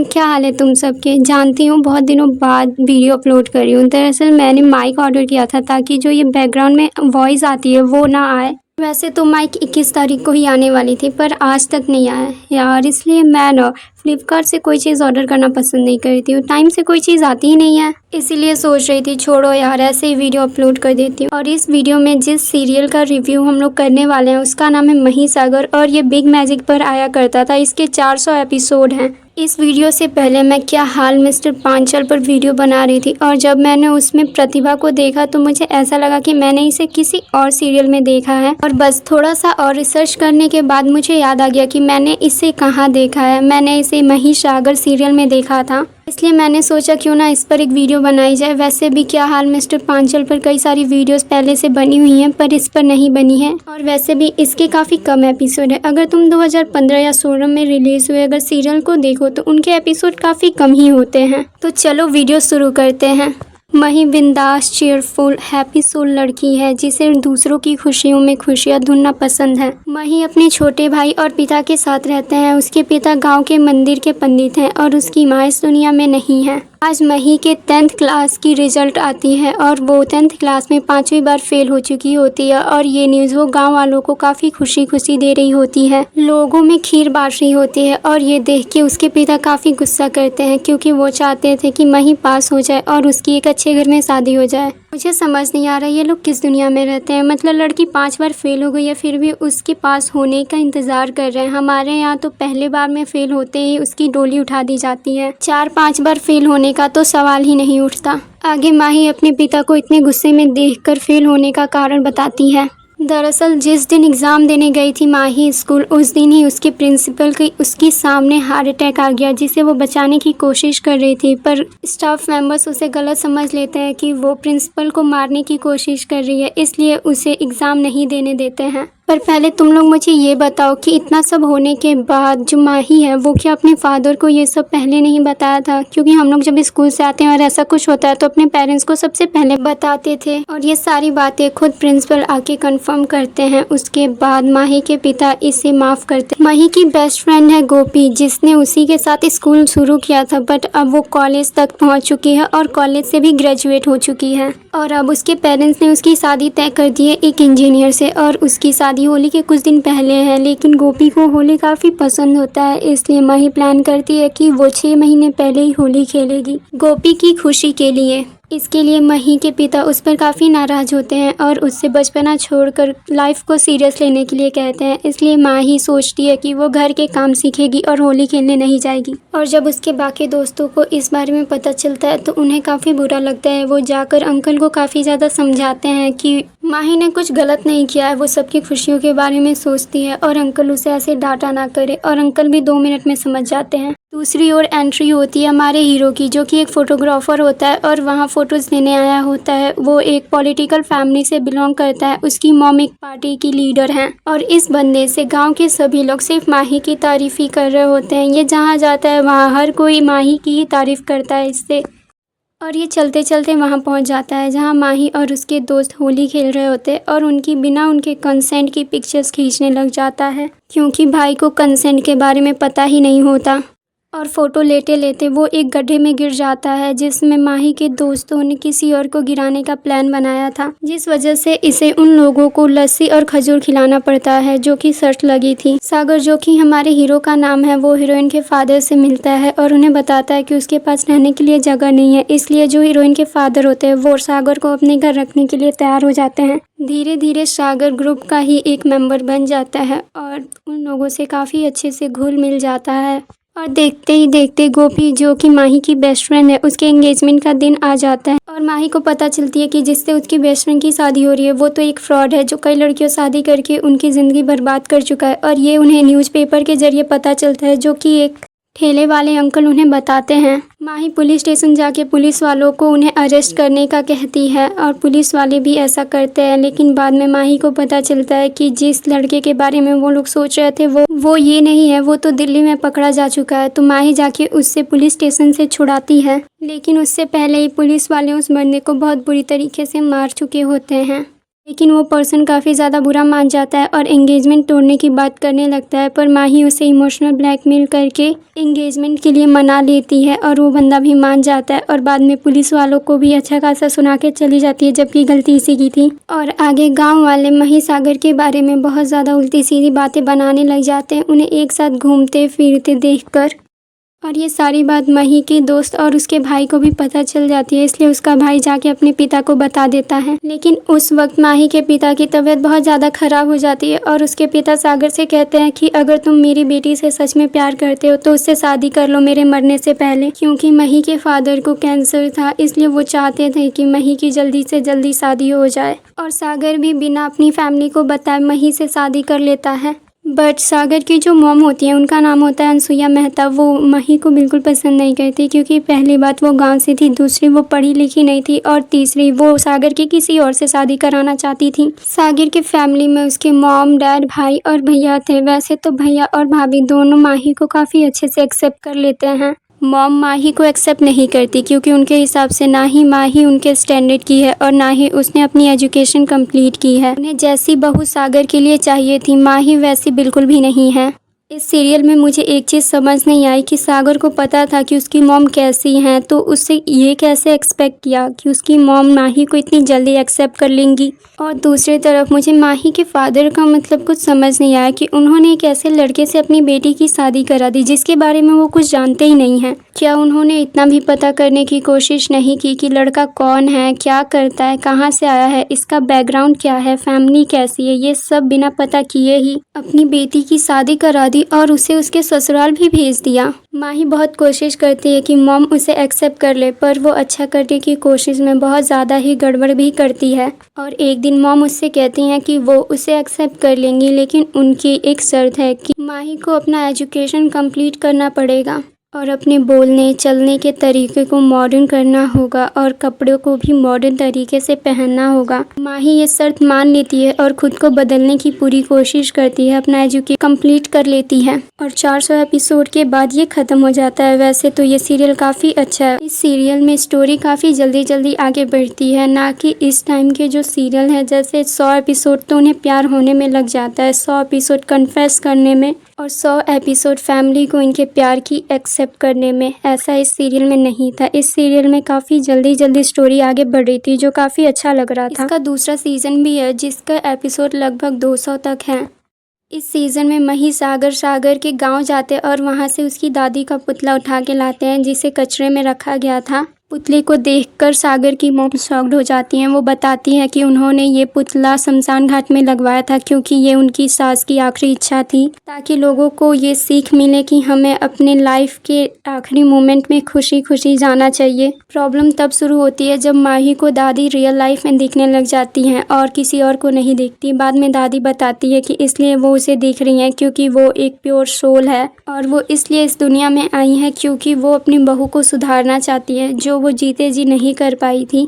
Everyone, क्या हाल है तुम सबके। जानती हूँ बहुत दिनों बाद वीडियो अपलोड कर रही हूँ। दरअसल मैंने माइक ऑर्डर किया था ताकि जो ये बैकग्राउंड में वॉइस आती है वो ना आए। वैसे तो माइक 21 तारीख को ही आने वाली थी पर आज तक नहीं आया यार। इसलिए मैं ना फ्लिपकार्ट से कोई चीज़ ऑर्डर करना पसंद नहीं करती हूँ। टाइम से कोई चीज़ आती ही नहीं है, इसीलिए सोच रही थी छोड़ो यार, ऐसे ही वीडियो अपलोड कर देती हूँ। और इस वीडियो में जिस सीरियल का रिव्यू हम लोग करने वाले हैं उसका नाम है महिसागर और ये बिग मैजिक पर आया करता था। इसके 400 एपिसोड हैं। इस वीडियो से पहले मैं क्या हाल मिस्टर पांचाल पर वीडियो बना रही थी और जब मैंने उसमें प्रतिभा को देखा तो मुझे ऐसा लगा कि मैंने इसे किसी और सीरियल में देखा है। और बस थोड़ा सा और रिसर्च करने के बाद मुझे याद आ गया कि मैंने इसे कहाँ देखा है। मैंने इसे महिसागर सीरियल में देखा था, इसलिए मैंने सोचा क्यों ना इस पर एक वीडियो बनाई जाए। वैसे भी क्या हाल मिस्टर पांचाल पर कई सारी वीडियोस पहले से बनी हुई हैं पर इस पर नहीं बनी है और वैसे भी इसके काफ़ी कम एपिसोड है। अगर तुम 2015 या 16 में रिलीज हुए अगर सीरियल को देखो तो उनके एपिसोड काफ़ी कम ही होते हैं। तो चलो वीडियो शुरू करते हैं। मही बिंदास, चीयरफुल, हैप्पी सोल लड़की है जिसे दूसरों की खुशियों में खुशियाँ ढूंढना पसंद है। मही अपने छोटे भाई और पिता के साथ रहते हैं। उसके पिता गांव के मंदिर के पंडित हैं और उसकी माँ इस दुनिया में नहीं है। आज मही के 10th क्लास की रिजल्ट आती है और वो 10th क्लास में 5वीं बार फेल हो चुकी होती है और ये न्यूज़ वो गांव वालों को काफ़ी खुशी खुशी दे रही होती है। लोगों में खीर बांट रही होती है और ये देख के उसके पिता काफ़ी गुस्सा करते हैं क्योंकि वो चाहते थे कि मही पास हो जाए और उसकी एक अच्छे घर में शादी हो जाए। मुझे समझ नहीं आ रहा ये लोग किस दुनिया में रहते हैं। मतलब लड़की 5 बार फेल हो गई है फिर भी उसके पास होने का इंतज़ार कर रहे हैं। हमारे यहाँ तो पहले बार में फेल होते ही उसकी डोली उठा दी जाती है। 4-5 बार फेल होने का तो सवाल ही नहीं उठता। आगे माही अपने पिता को इतने गुस्से में देखकर फेल होने का कारण बताती है। दरअसल जिस दिन एग्ज़ाम देने गई थी माही स्कूल, उस दिन ही उसके प्रिंसिपल की उसके सामने हार्ट अटैक आ गया जिसे वो बचाने की कोशिश कर रही थी। पर स्टाफ मेंबर्स उसे गलत समझ लेते हैं कि वो प्रिंसिपल को मारने की कोशिश कर रही है, इसलिए उसे एग्ज़ाम नहीं देने देते हैं। पर पहले तुम लोग मुझे ये बताओ कि इतना सब होने के बाद जो माही है वो क्या अपने फादर को ये सब पहले नहीं बताया था? क्योंकि हम लोग जब स्कूल से आते हैं और ऐसा कुछ होता है तो अपने पेरेंट्स को सबसे पहले बताते थे और ये सारी बातें खुद प्रिंसिपल आके कंफर्म करते हैं। उसके बाद माही के पिता इसे माफ़ करते हैं। माही की बेस्ट फ्रेंड है गोपी जिसने उसी के साथ स्कूल शुरू किया था, बट अब वो कॉलेज तक पहुँच चुकी है और कॉलेज से भी ग्रेजुएट हो चुकी है और अब उसके पेरेंट्स ने उसकी शादी तय कर दी है एक इंजीनियर से और उसकी शादी होली के कुछ दिन पहले है। लेकिन गोपी को होली काफ़ी पसंद होता है, इसलिए माही प्लान करती है कि वो 6 महीने पहले ही होली खेलेगी गोपी की खुशी के लिए। इसके लिए मही के पिता उस पर काफ़ी नाराज़ होते हैं और उससे बचपना छोड़कर लाइफ को सीरियस लेने के लिए कहते हैं। इसलिए माही सोचती है कि वो घर के काम सीखेगी और होली खेलने नहीं जाएगी। और जब उसके बाकी दोस्तों को इस बारे में पता चलता है तो उन्हें काफ़ी बुरा लगता है। वो जाकर अंकल को काफ़ी ज़्यादा समझाते हैं कि माही ने कुछ गलत नहीं किया है। वो सबकी खुशियों के बारे में सोचती है और अंकल उसे ऐसे डांटा ना करे और अंकल भी 2 मिनट में समझ जाते हैं। दूसरी ओर एंट्री होती है हमारे हीरो की, जो कि एक फ़ोटोग्राफ़र होता है और वहाँ फ़ोटोज़ लेने आया होता है। वो एक पॉलिटिकल फैमिली से बिलोंग करता है। उसकी मॉम एक पार्टी की लीडर हैं और इस बंदे से गांव के सभी लोग सिर्फ माही की तारीफ़ ही कर रहे होते हैं। ये जहाँ जाता है वहाँ हर कोई माही की ही तारीफ़ करता है इससे। और ये चलते चलते वहाँ पहुँच जाता है जहाँ माही और उसके दोस्त होली खेल रहे होते हैं और उनकी बिना उनके कंसेंट की पिक्चर्स खींचने लग जाता है क्योंकि भाई को कंसेंट के बारे में पता ही नहीं होता। और फ़ोटो लेते लेते वो एक गड्ढे में गिर जाता है जिसमें माही के दोस्तों ने किसी और को गिराने का प्लान बनाया था, जिस वजह से इसे उन लोगों को लस्सी और खजूर खिलाना पड़ता है जो कि शर्त लगी थी। सागर, जो कि हमारे हीरो का नाम है, वो हीरोइन के फादर से मिलता है और उन्हें बताता है कि उसके पास रहने के लिए जगह नहीं है। इसलिए जो हीरोइन के फादर होते हैं वो सागर को अपने घर रखने के लिए तैयार हो जाते हैं। धीरे धीरे सागर ग्रुप का ही एक मेंबर बन जाता है और उन लोगों से काफ़ी अच्छे से घुल मिल जाता है। और देखते ही देखते गोपी, जो कि माही की बेस्ट फ्रेंड है, उसके एंगेजमेंट का दिन आ जाता है और माही को पता चलती है कि जिससे उसकी बेस्ट फ्रेंड की शादी हो रही है वो तो एक फ्रॉड है जो कई लड़कियों शादी करके उनकी ज़िंदगी बर्बाद कर चुका है। और ये उन्हें न्यूज़पेपर के जरिए पता चलता है, जो कि एक ठेले वाले अंकल उन्हें बताते हैं। माही पुलिस स्टेशन जाके पुलिस वालों को उन्हें अरेस्ट करने का कहती है और पुलिस वाले भी ऐसा करते हैं। लेकिन बाद में माही को पता चलता है कि जिस लड़के के बारे में वो लोग सोच रहे थे वो ये नहीं है, वो तो दिल्ली में पकड़ा जा चुका है। तो माही जाके उससे पुलिस स्टेशन से छुड़ाती है, लेकिन उससे पहले ही पुलिस वाले उस बंदे को बहुत बुरी तरीके से मार चुके होते हैं। लेकिन वो पर्सन काफ़ी ज़्यादा बुरा मान जाता है और एंगेजमेंट तोड़ने की बात करने लगता है, पर माही उसे इमोशनल ब्लैकमेल करके एंगेजमेंट के लिए मना लेती है और वो बंदा भी मान जाता है और बाद में पुलिस वालों को भी अच्छा खासा सुना के चली जाती है, जबकि गलती इसी की थी। और आगे गांव वाले मही सागर के बारे में बहुत ज़्यादा उल्टी सीधी बातें बनाने लग जाते हैं उन्हें एक साथ घूमते फिरते देखकर। और ये सारी बात मही के दोस्त और उसके भाई को भी पता चल जाती है, इसलिए उसका भाई जाके अपने पिता को बता देता है। लेकिन उस वक्त माही के पिता की तबीयत बहुत ज़्यादा ख़राब हो जाती है और उसके पिता सागर से कहते हैं कि अगर तुम मेरी बेटी से सच में प्यार करते हो तो उससे शादी कर लो मेरे मरने से पहले, क्योंकि मही के फादर को कैंसर था, इसलिए वो चाहते थे कि मही की जल्दी से जल्दी शादी हो जाए। और सागर भी बिना अपनी फैमिली को बताए मही से शादी कर लेता है। बट सागर की जो मॉम होती है, उनका नाम होता है अनसुईया मेहता, वो मही को बिल्कुल पसंद नहीं करती, क्योंकि पहली बात वो गांव से थी, दूसरी वो पढ़ी लिखी नहीं थी और तीसरी वो सागर की किसी और से शादी कराना चाहती थी। सागर की फैमिली में उसके मॉम, डैड, भाई और भैया थे। वैसे तो भैया और भाभी दोनों माही को काफ़ी अच्छे से एक्सेप्ट कर लेते हैं। मॉम माही को एक्सेप्ट नहीं करती, क्योंकि उनके हिसाब से ना ही माही उनके स्टैंडर्ड की है और ना ही उसने अपनी एजुकेशन कंप्लीट की है। उन्हें जैसी बहू सागर के लिए चाहिए थी, माही वैसी बिल्कुल भी नहीं है। इस सीरियल में मुझे एक चीज़ समझ नहीं आई कि सागर को पता था कि उसकी मॉम कैसी हैं, तो उससे ये कैसे एक्सपेक्ट किया कि उसकी मॉम माही को इतनी जल्दी एक्सेप्ट कर लेंगी। और दूसरी तरफ मुझे माही के फादर का मतलब कुछ समझ नहीं आया कि उन्होंने एक ऐसे लड़के से अपनी बेटी की शादी करा दी जिसके बारे में वो कुछ जानते ही नहीं हैं। क्या उन्होंने इतना भी पता करने की कोशिश नहीं की कि लड़का कौन है, क्या करता है, कहाँ से आया है, इसका बैकग्राउंड क्या है, फैमिली कैसी है, ये सब बिना पता किए ही अपनी बेटी की शादी करा दी और उसे उसके ससुराल भी भेज दिया। माही बहुत कोशिश करती है कि मॉम उसे एक्सेप्ट कर ले, पर वो अच्छा करने की कोशिश में बहुत ज़्यादा ही गड़बड़ भी करती है। और एक दिन मॉम उससे कहती हैं कि वो उसे एक्सेप्ट कर लेंगी, लेकिन उनकी एक शर्त है कि माही को अपना एजुकेशन कंप्लीट करना पड़ेगा और अपने बोलने चलने के तरीके को मॉडर्न करना होगा और कपड़ों को भी मॉडर्न तरीके से पहनना होगा। माही ये शर्त मान लेती है और खुद को बदलने की पूरी कोशिश करती है, अपना एजुकेशन कंप्लीट कर लेती है और 400 एपिसोड के बाद ये ख़त्म हो जाता है। वैसे तो ये सीरियल काफ़ी अच्छा है। इस सीरियल में स्टोरी काफ़ी जल्दी जल्दी आगे बढ़ती है, ना कि इस टाइम के जो सीरियल है जैसे 100 एपिसोड तो उन्हें प्यार होने में लग जाता है, 100 एपिसोड कन्फेस करने में और 100 एपिसोड फैमिली को इनके प्यार की एक्सेप्ट करने में। ऐसा इस सीरियल में नहीं था। इस सीरियल में काफ़ी जल्दी जल्दी स्टोरी आगे बढ़ रही थी, जो काफ़ी अच्छा लग रहा था। इसका दूसरा सीज़न भी है जिसका एपिसोड लगभग 200 तक है। इस सीज़न में मही सागर के गांव जाते और वहां से उसकी दादी का पुतला उठा के लाते हैं जिसे कचरे में रखा गया था। पुतले को देखकर सागर की मॉम शॉक्ड हो जाती हैं। वो बताती हैं कि उन्होंने ये पुतला शमशान घाट में लगवाया था क्योंकि ये उनकी सास की आखिरी इच्छा थी, ताकि लोगों को ये सीख मिले कि हमें अपने लाइफ के आखिरी मोमेंट में खुशी खुशी जाना चाहिए। प्रॉब्लम तब शुरू होती है जब माही को दादी रियल लाइफ में दिखने लग जाती हैं और किसी और को नहीं दिखती। बाद में दादी बताती है कि इसलिए वो उसे देख रही हैं क्योंकि वो एक प्योर सोल है और वो इसलिए इस दुनिया में आई है क्योंकि वो अपनी बहू को सुधारना चाहती है, जो वो जीते जी नहीं कर पाई थी।